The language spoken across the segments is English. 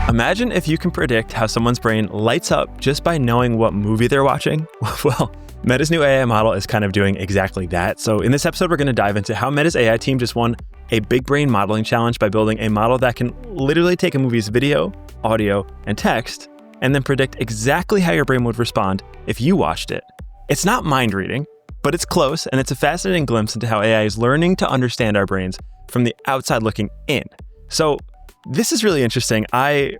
Imagine if you can predict how someone's brain lights up just by knowing what movie they're watching. Well, Meta's new AI model is kind of doing exactly that. So in this episode, we're going to dive into how Meta's AI team just won a big brain modeling challenge by building a model that can literally take a movie's video, audio, and text, and then predict exactly how your brain would respond if you watched it. It's not mind reading, but it's close, and it's a fascinating glimpse into how AI is learning to understand our brains from the outside looking in. So this is really interesting. I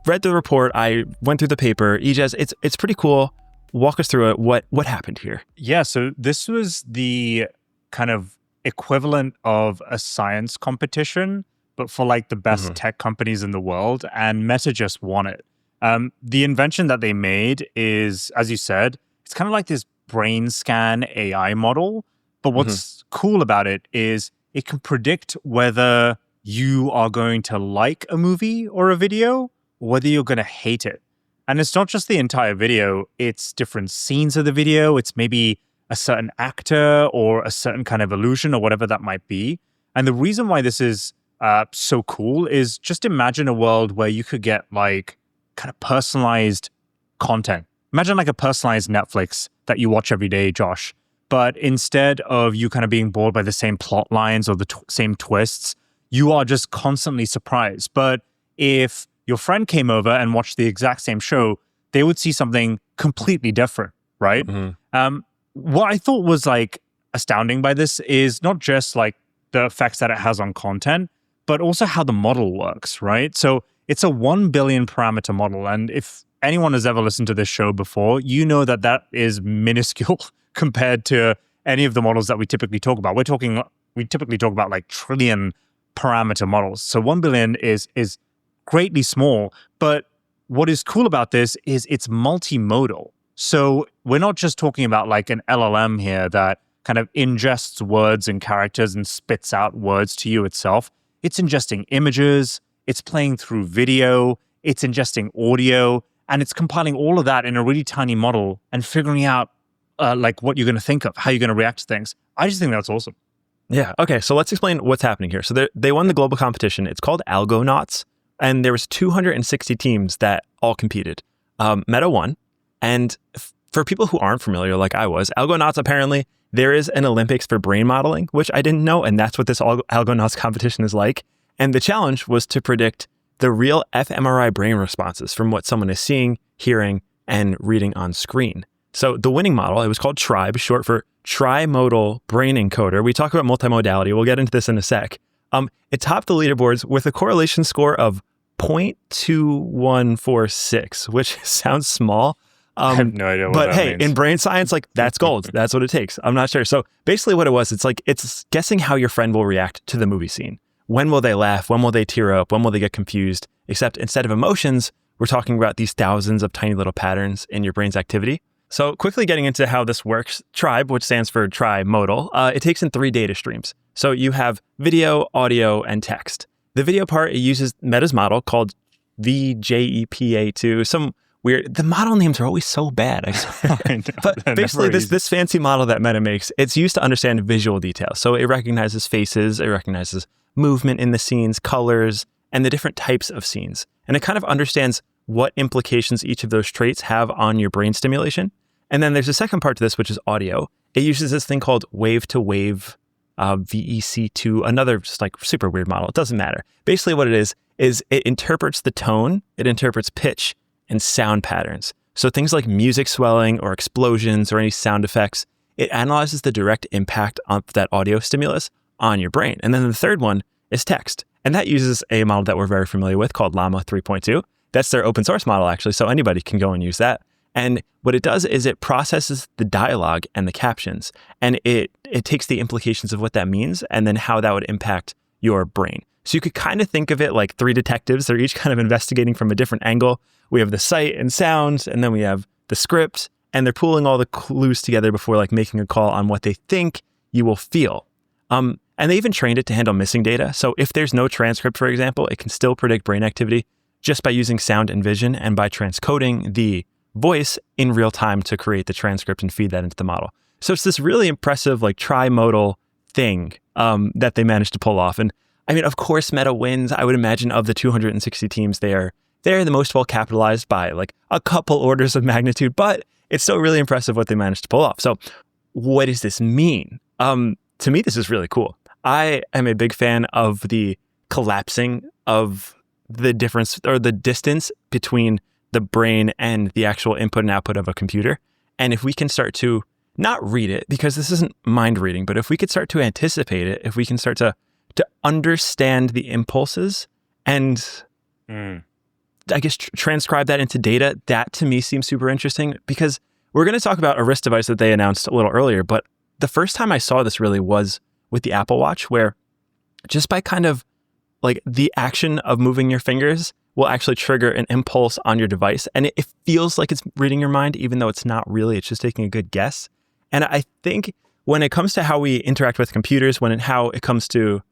read the report. I went through the paper. Ijaz, it's pretty cool. Walk us through it. What happened here? Yeah, so this was the kind of equivalent of a science competition, but for like the best tech companies in the world, and Meta just won it. The invention that they made is, as you said, it's kind of like this brain scan AI model. But what's cool about it is it can predict whether you are going to like a movie or a video, or whether you're going to hate it. And it's not just the entire video, it's different scenes of the video. It's maybe a certain actor or a certain kind of illusion or whatever that might be. And the reason why this is so cool is just imagine a world where you could get like kind of personalized content. Imagine like a personalized Netflix that you watch every day, Josh. But instead of you kind of being bored by the same plot lines or the same twists, you are just constantly surprised. But if your friend came over and watched the exact same show, they would see something completely different, right? What I thought was like astounding by this is not just like the effects that it has on content, but also how the model works, right? So it's a 1 billion parameter model. And if anyone has ever listened to this show before, you know that that is minuscule compared to any of the models that we typically talk about. We typically talk about like trillion parameter models. So 1 billion is greatly small, but what is cool about this is it's multimodal. So we're not just talking about like an LLM here that kind of ingests words and characters and spits out words to you itself. It's ingesting images, it's playing through video, it's ingesting audio, and it's compiling all of that in a really tiny model and figuring out like what you're going to think of, how you're going to react to things. I just think that's awesome. Yeah. Okay. So let's explain what's happening here. So they won the global competition. It's called Algonauts, and there was 260 teams that all competed. Meta won. And for people who aren't familiar, like I was, Algonauts, apparently there is an Olympics for brain modeling, which I didn't know. And that's what this Algonauts competition is like. And the challenge was to predict the real fMRI brain responses from what someone is seeing, hearing, and reading on screen. So the winning model, it was called TRIBE, short for Trimodal Brain Encoder. We talk about multimodality. We'll get into this in a sec. It topped the leaderboards with a correlation score of 0.2146, which sounds small. I have no idea what but that hey, means. in brain science, like that's gold. That's what it takes. I'm not sure. So basically what it was, it's guessing how your friend will react to the movie scene. When will they laugh? When will they tear up? When will they get confused? Except instead of emotions, we're talking about these thousands of tiny little patterns in your brain's activity. So quickly getting into how this works, TRIBE, which stands for trimodal, it takes in 3 data streams. So you have video, audio, and text. The video part, it uses Meta's model called VJEPA2. The model names are always so bad. I know, but basically this fancy model that Meta makes, it's used to understand visual details. So it recognizes faces, it recognizes movement in the scenes, colors, and the different types of scenes. And it kind of understands what implications each of those traits have on your brain stimulation. And then there's a second part to this, which is audio. It uses this thing called wave-to-wave VEC2, another just like super weird model. It doesn't matter. Basically what it is it interprets the tone, it interprets pitch and sound patterns. So things like music swelling or explosions or any sound effects, it analyzes the direct impact of that audio stimulus on your brain. And then the third one is text. And that uses a model that we're very familiar with called Llama 3.2. That's their open source model, actually, so anybody can go and use that. And what it does is it processes the dialogue and the captions, and it takes the implications of what that means and then how that would impact your brain. So you could kind of think of it like 3 detectives. They're each kind of investigating from a different angle. We have the sight and sound, and then we have the script, and they're pulling all the clues together before like making a call on what they think you will feel. And they even trained it to handle missing data. So if there's no transcript, for example, it can still predict brain activity just by using sound and vision and by transcoding the voice in real time to create the transcript and feed that into the model. So it's this really impressive like trimodal thing that they managed to pull off. And I mean, of course, Meta wins. I would imagine of the 260 teams, they are they're the most well capitalized by like a couple orders of magnitude, but it's still really impressive what they managed to pull off. So what does this mean? To me, this is really cool. I am a big fan of the collapsing of the difference or the distance between the brain and the actual input and output of a computer. And if we can start to not read it, because this isn't mind reading, but if we could start to anticipate it, if we can start to understand the impulses and I guess transcribe that into data, that to me seems super interesting, because we're going to talk about a wrist device that they announced a little earlier. But the first time I saw this really was with the Apple Watch, where just by kind of like the action of moving your fingers will actually trigger an impulse on your device. And it feels like it's reading your mind, even though it's not really, it's just taking a good guess. And I think when it comes to how we interact with computers, how it comes to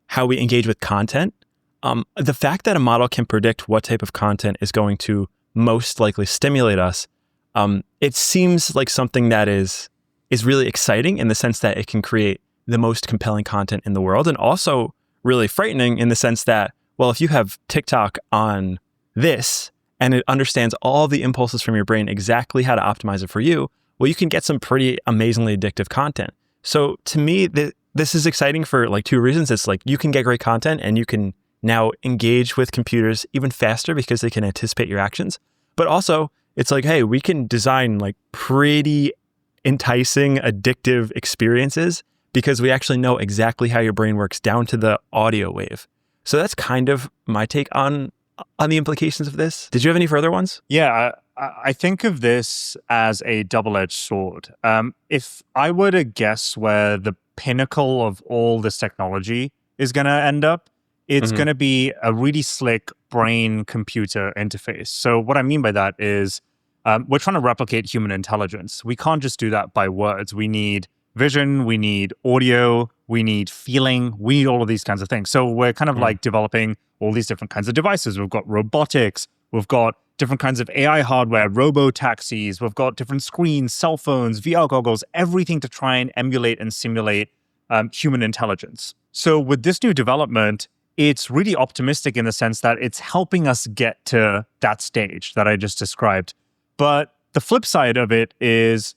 how we engage with content, the fact that a model can predict what type of content is going to most likely stimulate us, it seems like something that is really exciting in the sense that it can create the most compelling content in the world, and also really frightening in the sense that, well, if you have TikTok on this and it understands all the impulses from your brain, exactly how to optimize it for you, well, you can get some pretty amazingly addictive content. So to me, this is exciting for like two reasons. It's like you can get great content and you can now engage with computers even faster because they can anticipate your actions. But also it's like, hey, we can design like pretty enticing, addictive experiences because we actually know exactly how your brain works down to the audio wave. So that's kind of my take on the implications of this. Did you have any further ones? Yeah, I think of this as a double-edged sword. If I were to guess where the pinnacle of all this technology is going to end up, it's going to be a really slick brain-computer interface. So what I mean by that is we're trying to replicate human intelligence. We can't just do that by words. We need vision, we need audio, we need feeling, we need all of these kinds of things. So we're kind of like developing all these different kinds of devices. We've got robotics, we've got different kinds of AI hardware, robo-taxis, we've got different screens, cell phones, VR goggles, everything to try and emulate and simulate human intelligence. So with this new development, it's really optimistic in the sense that it's helping us get to that stage that I just described. But the flip side of it is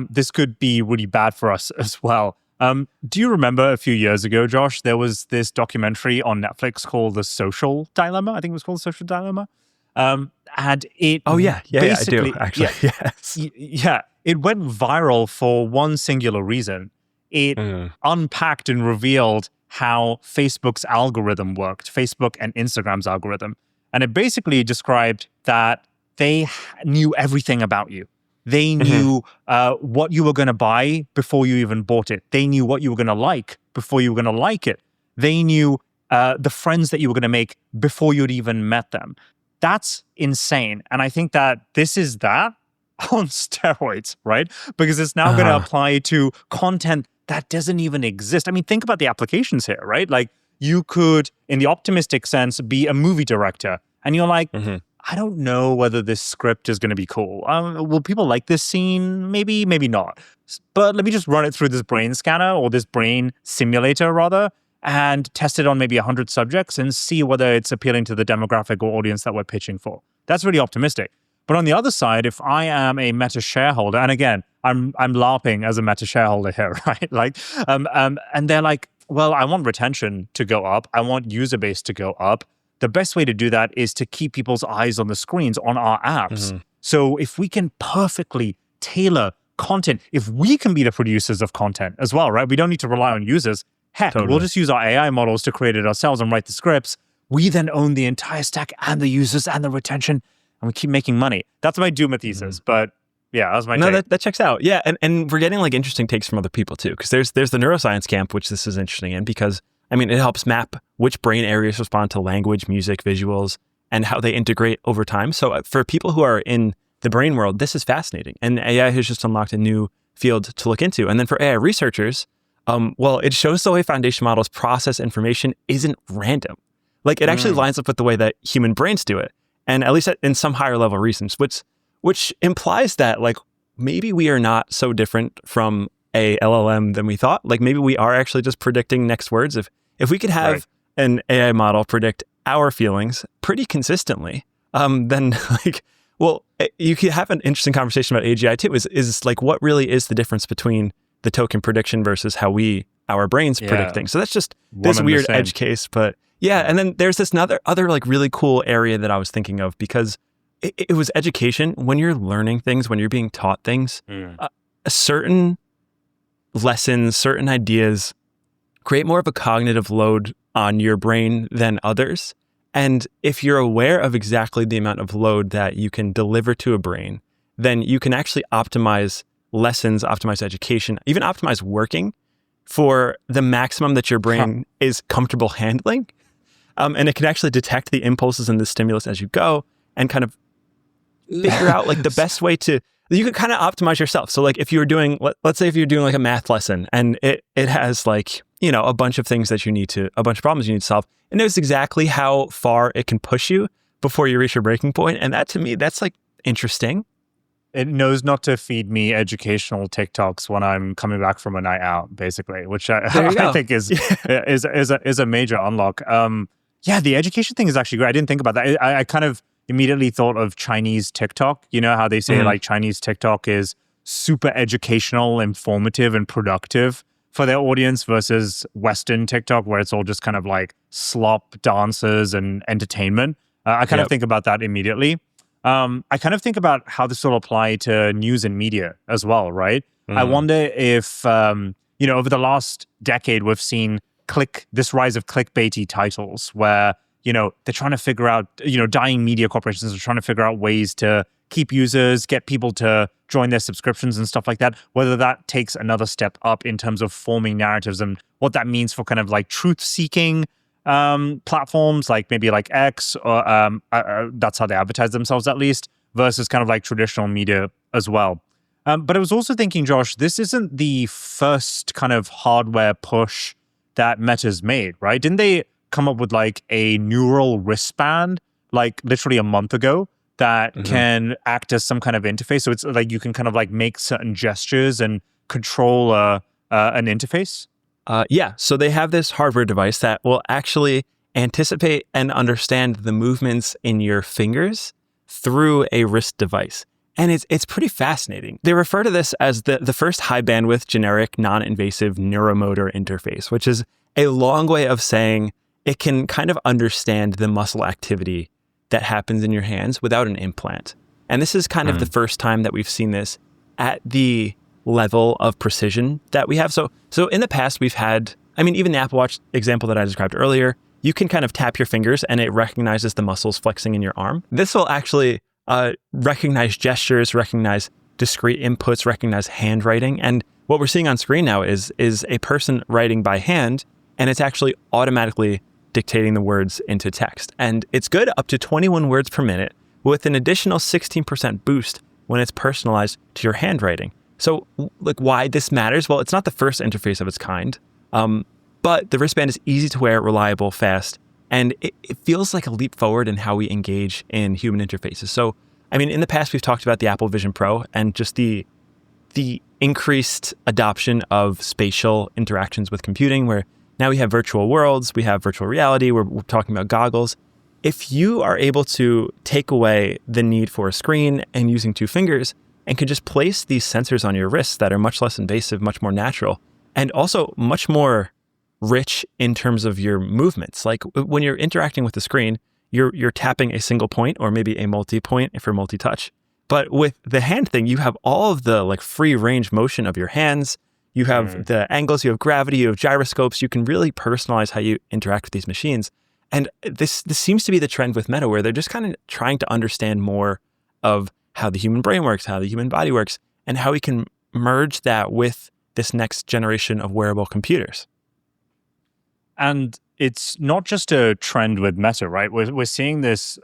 this could be really bad for us as well. Do you remember a few years ago, Josh, there was this documentary on Netflix called The Social Dilemma? I think it was called The Social Dilemma. And it I do, actually. Yes. Yeah, it went viral for one singular reason. It unpacked and revealed how Facebook's algorithm worked, Facebook and Instagram's algorithm. And it basically described that they knew everything about you. They knew what you were going to buy before you even bought it. They knew what you were going to like before you were going to like it. They knew the friends that you were going to make before you'd even met them. That's insane. And I think that this is that on steroids, right? Because it's now going to apply to content that doesn't even exist. I mean, think about the applications here, right? Like you could, in the optimistic sense, be a movie director. And you're like, I don't know whether this script is going to be cool. Will people like this scene? Maybe, maybe not. But let me just run it through this brain scanner or this brain simulator rather, and test it on maybe 100 subjects and see whether it's appealing to the demographic or audience that we're pitching for. That's really optimistic. But on the other side, if I am a Meta shareholder, and again, I'm LARPing as a Meta shareholder here, right? Like, and they're like, well, I want retention to go up. I want user base to go up. The best way to do that is to keep people's eyes on the screens on our apps. So if we can perfectly tailor content, if we can be the producers of content as well, right? We don't need to rely on users. Heck, we'll just use our AI models to create it ourselves and write the scripts. We then own the entire stack and the users and the retention, and we keep making money. That's my doom thesis, but yeah, that was my take. That checks out. Yeah, and we're getting like interesting takes from other people too, because there's the neuroscience camp, which this is interesting in, because I mean, it helps map which brain areas respond to language, music, visuals, and how they integrate over time. So for people who are in the brain world, this is fascinating. And AI has just unlocked a new field to look into. And then for AI researchers, well, it shows the way foundation models process information isn't random. Like it actually lines up with the way that human brains do it. And at least in some higher level reasons, which implies that like maybe we are not so different from a LLM than we thought. Like maybe we are actually just predicting next words. If we could have an AI model predict our feelings pretty consistently, then like, well, you could have an interesting conversation about AGI too. Is like, what really is the difference between the token prediction versus how our brains predict things? So that's just this weird edge case. But yeah, and then there's this other like really cool area that I was thinking of, because it was education. When you're learning things, when you're being taught things, certain lessons, certain ideas create more of a cognitive load on your brain than others. And if you're aware of exactly the amount of load that you can deliver to a brain, then you can actually optimize lessons, optimize education, even optimize working for the maximum that your brain is comfortable handling. And it can actually detect the impulses and the stimulus as you go and kind of figure out like the best way you can kind of optimize yourself. So like if you're doing, let's say if you're doing like a math lesson and it has like, a bunch of things that a bunch of problems you need to solve, it knows exactly how far it can push you before you reach your breaking point. And that, to me, that's like interesting. It knows not to feed me educational TikToks when I'm coming back from a night out, basically, which I think is a major unlock. The education thing is actually great. I didn't think about that. I kind of immediately thought of Chinese TikTok. You know how they say like Chinese TikTok is super educational, informative, and productive for their audience versus Western TikTok, where it's all just kind of like slop dances and entertainment. I kind of think about that immediately. I kind of think about how this will apply to news and media as well, right? I wonder if, over the last decade, we've seen this rise of clickbaity titles where, they're trying to figure out, dying media corporations are trying to figure out ways to keep users, get people to join their subscriptions and stuff like that, whether that takes another step up in terms of forming narratives and what that means for kind of like truth-seeking platforms like maybe like X, or that's how they advertise themselves at least, versus kind of like traditional media as well. But I was also thinking, Josh, this isn't the first kind of hardware push that Meta's made, right? Didn't they come up with like a neural wristband like literally a month ago that can act as some kind of interface? So it's like you can kind of like make certain gestures and control an interface? So they have this hardware device that will actually anticipate and understand the movements in your fingers through a wrist device. And it's pretty fascinating. They refer to this as the first high bandwidth generic non-invasive neuromotor interface, which is a long way of saying it can kind of understand the muscle activity that happens in your hands without an implant. And this is kind of the first time that we've seen this at the level of precision that we have. So in the past, we've had, even the Apple Watch example that I described earlier, you can kind of tap your fingers and it recognizes the muscles flexing in your arm. This will actually recognize gestures, recognize discrete inputs, recognize handwriting. And what we're seeing on screen now is a person writing by hand, and it's actually automatically dictating the words into text. And it's good up to 21 words per minute with an additional 16% boost when it's personalized to your handwriting. So like why this matters? Well, it's not the first interface of its kind, but the wristband is easy to wear, reliable, fast, and it feels like a leap forward in how we engage in human interfaces. So, in the past, we've talked about the Apple Vision Pro and just the increased adoption of spatial interactions with computing, where now we have virtual worlds, we have virtual reality, we're talking about goggles. If you are able to take away the need for a screen and using two fingers and can just place these sensors on your wrists that are much less invasive, much more natural, and also much more rich in terms of your movements. Like when you're interacting with the screen, you're tapping a single point or maybe a multi-point for multi-touch. But with the hand thing, you have all of the like free range motion of your hands. You have the angles, you have gravity, you have gyroscopes. You can really personalize how you interact with these machines. And this seems to be the trend with Meta, where they're just kind of trying to understand more of how the human brain works, how the human body works, and how we can merge that with this next generation of wearable computers. And it's not just a trend with Meta, right? We're seeing this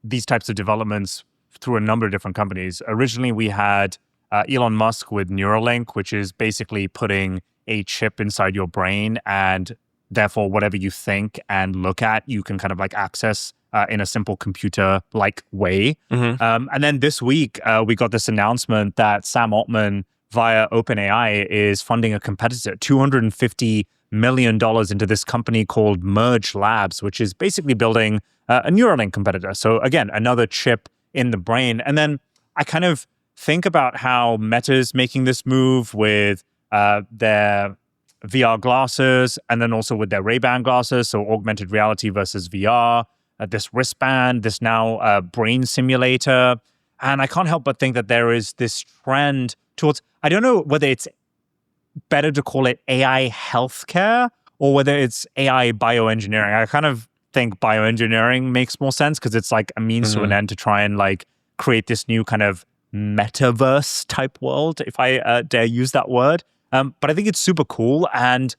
these types of developments through a number of different companies. Originally, we had Elon Musk with Neuralink, which is basically putting a chip inside your brain, and therefore whatever you think and look at, you can kind of like access in a simple computer-like way. And then this week, we got this announcement that Sam Altman via OpenAI is funding a competitor, $250 million into this company called Merge Labs, which is basically building a Neuralink competitor. So again, another chip in the brain. And then I kind of think about how Meta's making this move with their VR glasses, and then also with their Ray-Ban glasses, so augmented reality versus VR, this wristband, this now brain simulator. And I can't help but think that there is this trend towards, I don't know whether it's better to call it AI healthcare or whether it's AI bioengineering. I kind of think bioengineering makes more sense because it's like a means to an end to try and like create this new kind of metaverse type world, if I dare use that word. But I think it's super cool. And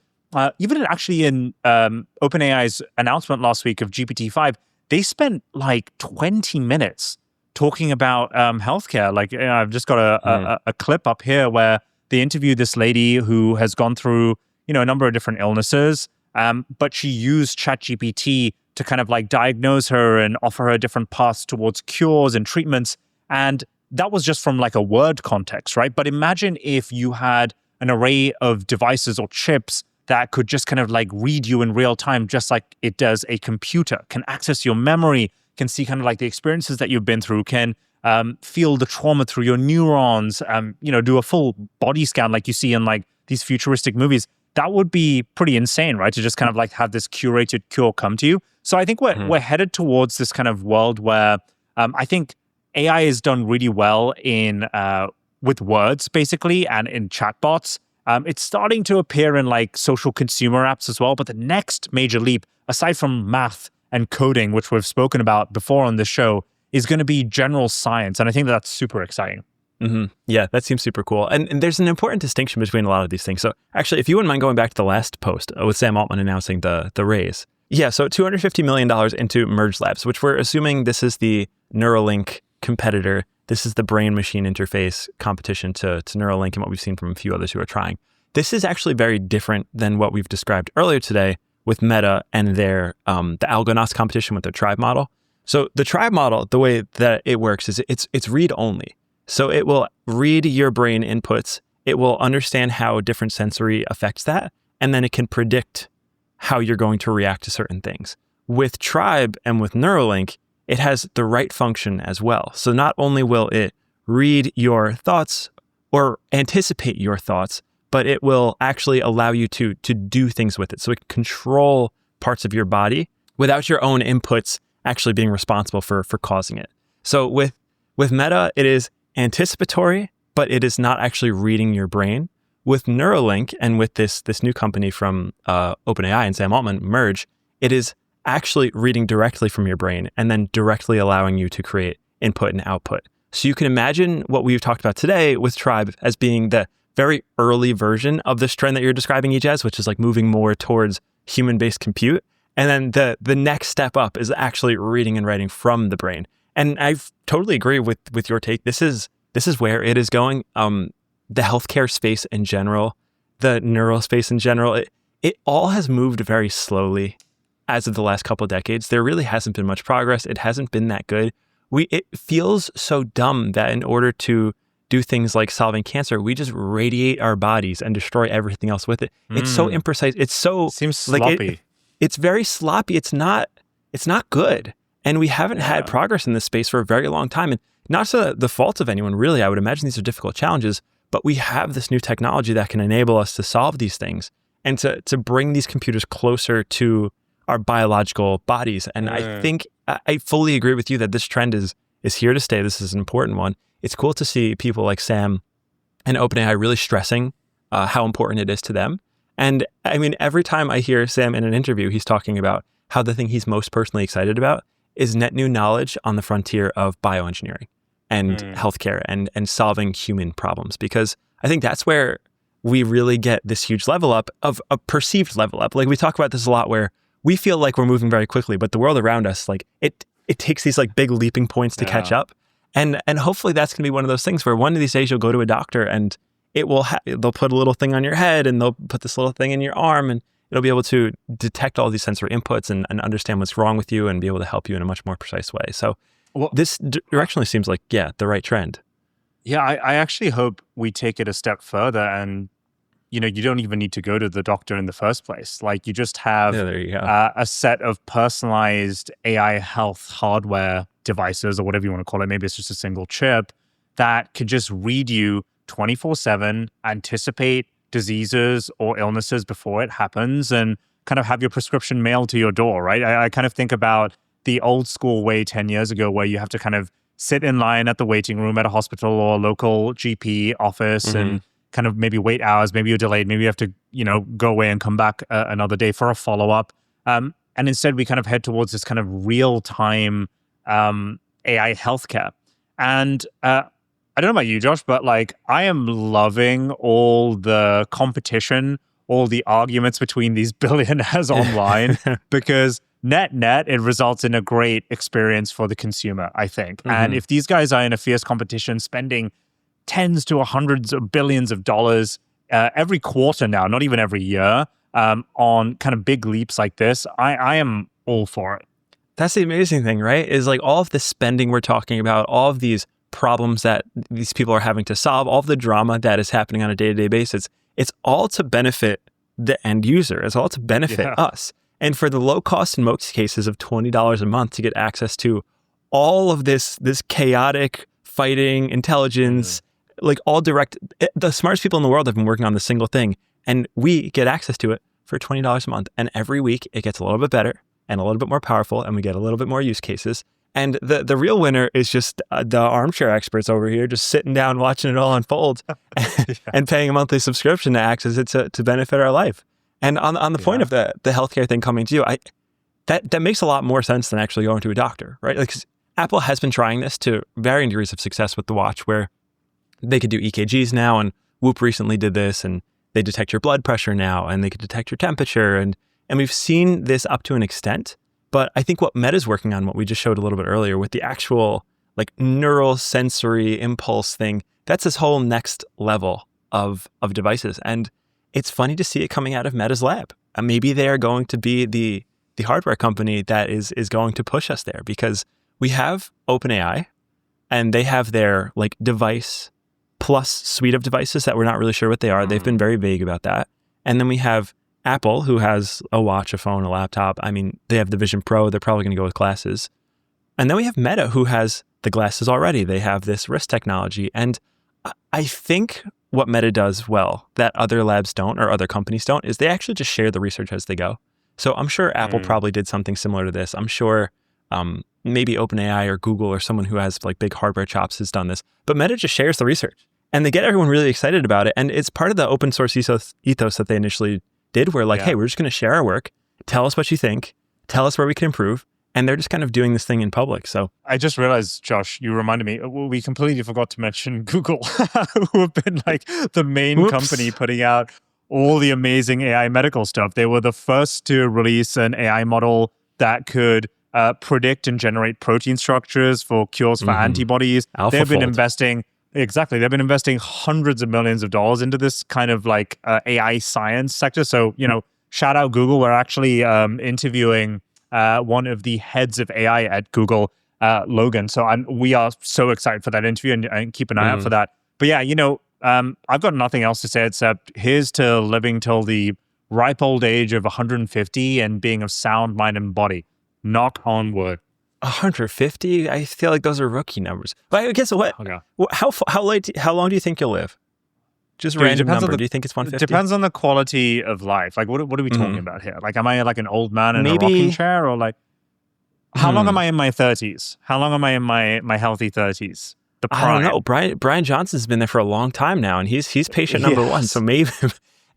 even actually in OpenAI's announcement last week of GPT-5, they spent like 20 minutes talking about healthcare. Like, you know, I've just got a clip up here where they interviewed this lady who has gone through, you know, a number of different illnesses, but she used ChatGPT to kind of like diagnose her and offer her different paths towards cures and treatments. And that was just from like a word context, right? But imagine if you had an array of devices or chips that could just kind of like read you in real time, just like it does a computer, can access your memory, can see kind of like the experiences that you've been through, can feel the trauma through your neurons, you know, do a full body scan like you see in like these futuristic movies. That would be pretty insane, right? To just kind of like have this curated cure come to you. So I think we're headed towards this kind of world where I think AI is done really well in with words, basically, and in chatbots. It's starting to appear in like social consumer apps as well. But the next major leap, aside from math and coding, which we've spoken about before on this show, is going to be general science. And I think that's super exciting. Yeah, that seems super cool. And there's an important distinction between a lot of these things. So actually, if you wouldn't mind going back to the last post with Sam Altman announcing the raise. Yeah, so $250 million into Merge Labs, which we're assuming this is the Neuralink competitor. This is the brain-machine interface competition to Neuralink and what we've seen from a few others who are trying. This is actually very different than what we've described earlier today with Meta and their the Algonaut competition with their tribe model. So the tribe model, the way that it works is it's read-only. So it will read your brain inputs. It will understand how different sensory affects that, and then it can predict how you're going to react to certain things. With Tribe and with Neuralink, it has the right function as well. So not only will it read your thoughts or anticipate your thoughts, but it will actually allow you to do things with it. So it can control parts of your body without your own inputs actually being responsible for causing it. So with Meta, it is anticipatory, but it is not actually reading your brain. With Neuralink and with this new company from OpenAI and Sam Altman, Merge, it is actually reading directly from your brain and then directly allowing you to create input and output. So you can imagine what we've talked about today with Tribe as being the very early version of this trend that you're describing, Ijaz, which is like moving more towards human-based compute. And then the next step up is actually reading and writing from the brain. And I totally agree with your take. This is where it is going. The healthcare space in general, the neural space in general, it all has moved very slowly as of the last couple of decades. There really hasn't been much progress. It hasn't been that good. It feels so dumb that in order to do things like solving cancer, we just radiate our bodies and destroy everything else with it. It's so imprecise. It's so seems sloppy. Like it's very sloppy. It's not good. And we haven't had progress in this space for a very long time. And not to the fault of anyone, really. I would imagine these are difficult challenges, but we have this new technology that can enable us to solve these things and to bring these computers closer to our biological bodies. And I think I fully agree with you that this trend is here to stay. This is an important one. It's cool to see people like Sam and OpenAI really stressing how important it is to them. And I mean, every time I hear Sam in an interview, he's talking about how the thing he's most personally excited about is net new knowledge on the frontier of bioengineering and healthcare and solving human problems. Because I think that's where we really get this huge level up of a perceived level up. Like we talk about this a lot where we feel like we're moving very quickly, but the world around us, like it takes these like big leaping points to catch up. And hopefully that's going to be one of those things where one of these days you'll go to a doctor and they'll put a little thing on your head and they'll put this little thing in your arm and it'll be able to detect all these sensory inputs and understand what's wrong with you and be able to help you in a much more precise way. So this directionally seems like, the right trend. Yeah, I actually hope we take it a step further and you don't even need to go to the doctor in the first place. Like you just have there you go. a set of personalized AI health hardware devices or whatever you want to call it. Maybe it's just a single chip that could just read you 24/7, anticipate diseases or illnesses before it happens, and kind of have your prescription mailed to your door, right? I kind of think about the old school way 10 years ago where you have to kind of sit in line at the waiting room at a hospital or a local GP office and kind of maybe wait hours, maybe you're delayed, maybe you have to, go away and come back another day for a follow-up. And instead we kind of head towards this kind of real-time AI healthcare. And I don't know about you, Josh, but like I am loving all the competition, all the arguments between these billionaires online because net, it results in a great experience for the consumer, I think. And if these guys are in a fierce competition, spending tens to hundreds of billions of dollars every quarter now, not even every year, on kind of big leaps like this, I am all for it. That's the amazing thing, right? Is like all of the spending we're talking about, all of these problems that these people are having to solve, all of the drama that is happening on a day-to-day basis, it's all to benefit the end user. It's all to benefit us. And for the low cost in most cases of $20 a month to get access to all of this chaotic fighting intelligence, like all direct, the smartest people in the world have been working on this single thing, and we get access to it for $20 a month. And every week it gets a little bit better and a little bit more powerful, and we get a little bit more use cases. And the real winner is just the armchair experts over here, just sitting down, watching it all unfold and paying a monthly subscription to access it to benefit our life. And on the point of the healthcare thing coming to you, that makes a lot more sense than actually going to a doctor, right? Like, 'cause Apple has been trying this to varying degrees of success with the watch, where they could do EKGs now, and Whoop recently did this, and they detect your blood pressure now, and they could detect your temperature, and we've seen this up to an extent. But I think what Meta's working on, what we just showed a little bit earlier with the actual like neural sensory impulse thing, that's this whole next level of devices. And it's funny to see it coming out of Meta's lab. And maybe they are going to be the hardware company that is going to push us there, because we have OpenAI and they have their like device plus suite of devices that we're not really sure what they are. They've been very vague about that. And then we have Apple, who has a watch, a phone, a laptop. I mean, they have the Vision Pro. They're probably going to go with glasses. And then we have Meta, who has the glasses already. They have this wrist technology. And I think what Meta does well that other labs don't, or other companies don't, is they actually just share the research as they go. So I'm sure Apple probably did something similar to this. I'm sure maybe OpenAI or Google or someone who has like big hardware chops has done this. But Meta just shares the research. And they get everyone really excited about it. And it's part of the open source ethos that they initially did, where like, hey, we're just going to share our work, tell us what you think, tell us where we can improve. And they're just kind of doing this thing in public. So I just realized, Josh, you reminded me, we completely forgot to mention Google, who have been like the main company putting out all the amazing AI medical stuff. They were the first to release an AI model that could predict and generate protein structures for cures for antibodies. They've been investing hundreds of millions of dollars into this kind of like AI science sector. So, shout out Google. We're actually interviewing one of the heads of AI at Google, Logan. So we are so excited for that interview, and keep an eye out for that. But yeah, I've got nothing else to say except here's to living till the ripe old age of 150 and being of sound mind and body. Knock on wood. 150? I feel like those are rookie numbers. But I guess what? Okay. How long do you think you'll live? Just random number. Do you think it's 150? It depends on the quality of life. Like, what are we talking about here? Like, am I like an old man in a rocking chair, or like, how long am I in my 30s? How long am I in my healthy 30s? The prime. I don't know. Brian Johnson's been there for a long time now, and he's patient number one. So maybe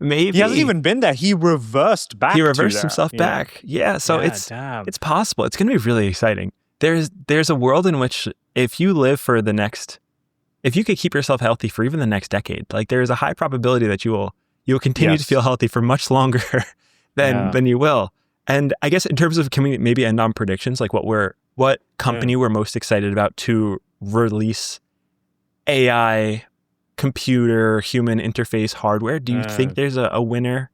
he hasn't even been there. He reversed back. He reversed himself back. Yeah. So it's possible. It's going to be really exciting. There's a world in which if you live for if you could keep yourself healthy for even the next decade, like there is a high probability that you will continue to feel healthy for much longer than you will. And I guess in terms of, can we maybe end on predictions, like what company we're most excited about to release AI computer human interface hardware? Do you think there's a winner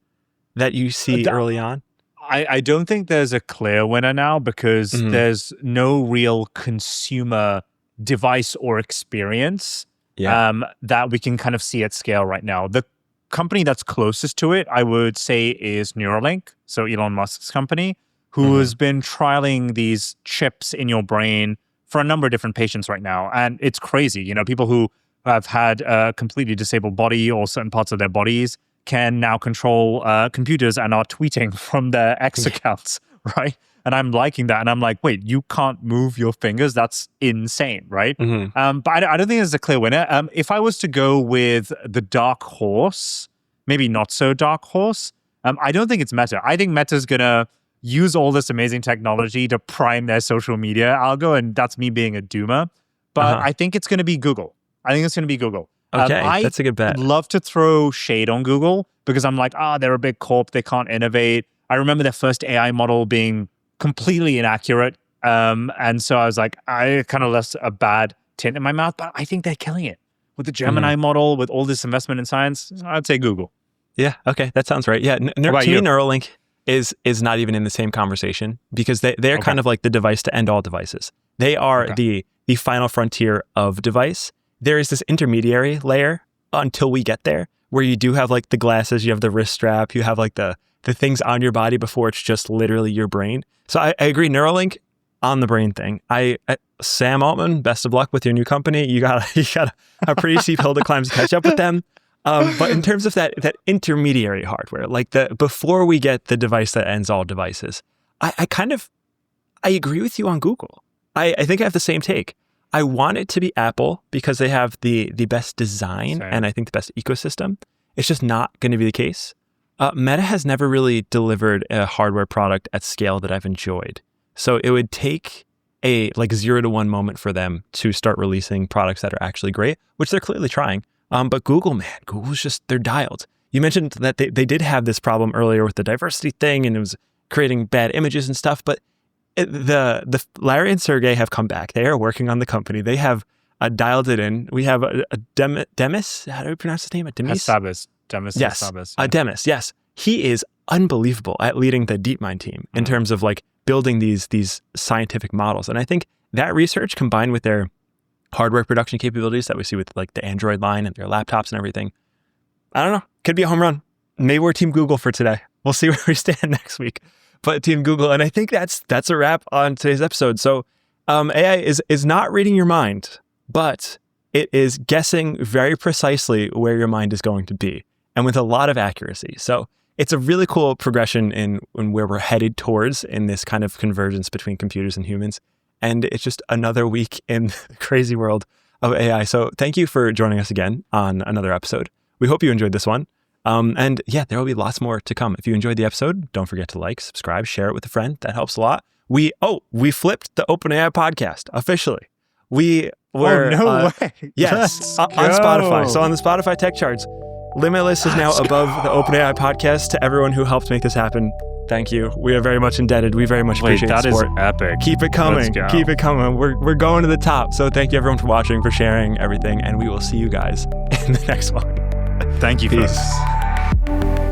that you see early on? I don't think there's a clear winner now, because there's no real consumer device or experience that we can kind of see at scale right now. The company that's closest to it, I would say, is Neuralink. So Elon Musk's company, who has been trialing these chips in your brain for a number of different patients right now. And it's crazy. You know, people who have had a completely disabled body or certain parts of their bodies can now control computers and are tweeting from their X accounts, right? And I'm liking that. And I'm like, wait, you can't move your fingers? That's insane, right? But I don't think there's a clear winner. If I was to go with the dark horse, maybe not so dark horse, I don't think it's Meta. I think Meta's going to use all this amazing technology to prime their social media algo, and that's me being a doomer. But I think it's going to be Google. Okay, that's a good bet. I'd love to throw shade on Google because I'm like, they're a big corp. They can't innovate. I remember their first AI model being completely inaccurate. And so I was like, I kind of left a bad tint in my mouth, but I think they're killing it. With the Gemini model, with all this investment in science, I'd say Google. Yeah, okay, that sounds right. Yeah, to me, Neuralink is not even in the same conversation because they're kind of like the device to end all devices. They are the final frontier of device. There is this intermediary layer until we get there where you do have like the glasses, you have the wrist strap, you have like the things on your body before it's just literally your brain. So I agree, Neuralink on the brain thing. Sam Altman, best of luck with your new company. You got a pretty steep hill to climb to catch up with them. But in terms of that intermediary hardware, like before we get the device that ends all devices, I agree with you on Google. I think I have the same take. I want it to be Apple because they have the best design and I think the best ecosystem. It's just not going to be the case. Meta has never really delivered a hardware product at scale that I've enjoyed. So it would take a 0 to 1 moment for them to start releasing products that are actually great, which they're clearly trying. But Google, man, Google's just, they're dialed. You mentioned that they did have this problem earlier with the diversity thing and it was creating bad images and stuff, but the Larry and Sergey have come back. They are working on the company. They have dialed it in. We have a Demis, how do we pronounce his name? Hassabis. Demis. Yes, Hassabis, yeah. Demis, yes. He is unbelievable at leading the DeepMind team in terms of like building these scientific models. And I think that research combined with their hardware production capabilities that we see with like the Android line and their laptops and everything, I don't know, could be a home run. Maybe we're Team Google for today. We'll see where we stand next week. But Team Google, and I think that's a wrap on today's episode. So AI is not reading your mind, but it is guessing very precisely where your mind is going to be, and with a lot of accuracy. So it's a really cool progression in where we're headed towards in this kind of convergence between computers and humans. And it's just another week in the crazy world of AI. So thank you for joining us again on another episode. We hope you enjoyed this one. And yeah, there will be lots more to come. If you enjoyed the episode, don't forget to like, subscribe, share it with a friend. That helps a lot. We flipped the OpenAI podcast officially. We were way. Yes, on Spotify. So on the Spotify tech charts, Limitless is now above the OpenAI podcast. To everyone who helped make this happen, thank you. We are very much indebted. We very much appreciate the support. That is epic. Keep it coming. Keep it coming. We're going to the top. So thank you everyone for watching, for sharing everything, and we will see you guys in the next one. Thank you. Peace.